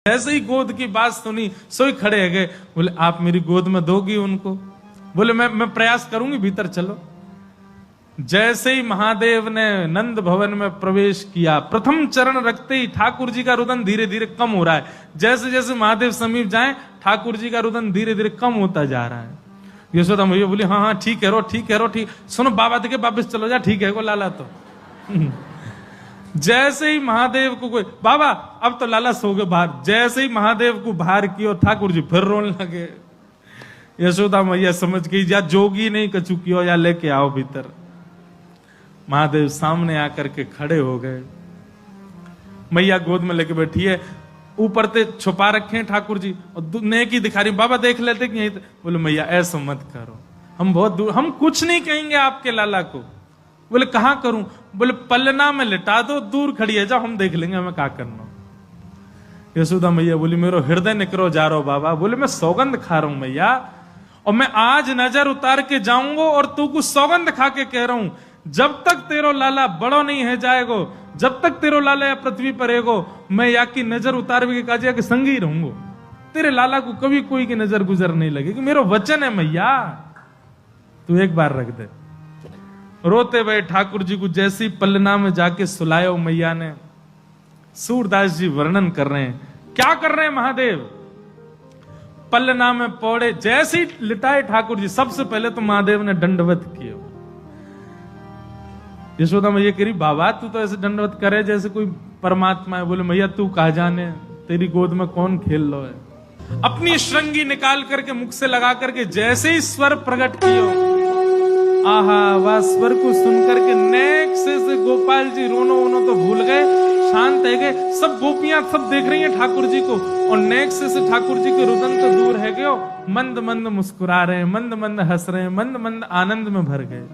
ऐसे ही गोद की बात सुनी, सोई खड़े है गए। बोले आप मेरी गोद में दोगी उनको? बोले मैं प्रयास करूंगी, भीतर चलो। जैसे ही महादेव ने नंद भवन में प्रवेश किया, प्रथम चरण रखते ही ठाकुर जी का रुदन धीरे धीरे कम हो रहा है। जैसे जैसे महादेव समीप जाए, ठाकुर जी का रुदन धीरे धीरे कम होता जा रहा है। यशोदा मैया बोली हाँ हाँ ठीक है रो, ठीक है रो, ठीक। सुनो बाबा देखे वापिस चलो जा, ठीक है को लाला तो। जैसे ही महादेव को कोई बाबा अब तो लाला सो गए बाहर, जैसे ही महादेव को बाहर किया ठाकुर जी फिर रोने लगे। यशोदा मैया समझ गई या जोगी नहीं कछु कियो या लेके आओ भीतर। महादेव सामने आकर के खड़े हो गए, मैया गोद में लेके बैठी है, ऊपर से छुपा रखे हैं ठाकुर जी और नेकी दिखा रही। बाबा देख लेते कि यहीं। बोले मैया ऐसा मत करो, हम बहुत दूर, हम कुछ नहीं कहेंगे आपके लाला को। बोले कहां करूं? बोले पलना में लिटा दो, दूर खड़ी है, जाओ हम देख लेंगे हमें क्या करना। यशोदा मैया बोली मेरो हृदय निकरो जा रहा बाबा। बोले मैं सौगंध खा रहा हूं मैया, और मैं आज नजर उतार के जाऊंगा और तू कुछ सौगंध खा के कह रहा हूं, जब तक तेरो लाला बड़ो नहीं है जाएगो, जब तक तेरो लाला या पृथ्वी पर रहेगो, मैं या की नजर उतार के काजिया के संग ही रहूंगो। तेरे लाला को कभी कोई की नजर गुजर नहीं लगेगी, मेरो वचन है मैया, तू एक बार रख दे। रोते हुए ठाकुर जी को जैसी पलना में जाके सुलायो मैया ने। सूरदास जी वर्णन कर रहे हैं, क्या कर रहे हैं महादेव? पलना में पौड़े, जैसे ही लिटाए ठाकुर जी, सबसे पहले तो महादेव ने दंडवत किया। यशोदा मैया कह रही बाबा तू तो ऐसे दंडवत करे जैसे कोई परमात्मा है। बोले मैया तू कहा जाने, तेरी गोद में कौन खेल लो है। अपनी श्रृंगी निकाल करके मुख से लगा करके जैसे ही स्वर प्रकट कियो, आहा वह स्वर को सुनकर के नेक से गोपाल जी रोनो वोनो तो भूल गए, शांत है गए। सब गोपियां सब देख रही हैं ठाकुर जी को, और नेक से ठाकुर जी के रुदन तो दूर है गए, मंद मंद मुस्कुरा रहे हैं, मंद मंद हंस रहे हैं, मंद मंद आनंद में भर गए।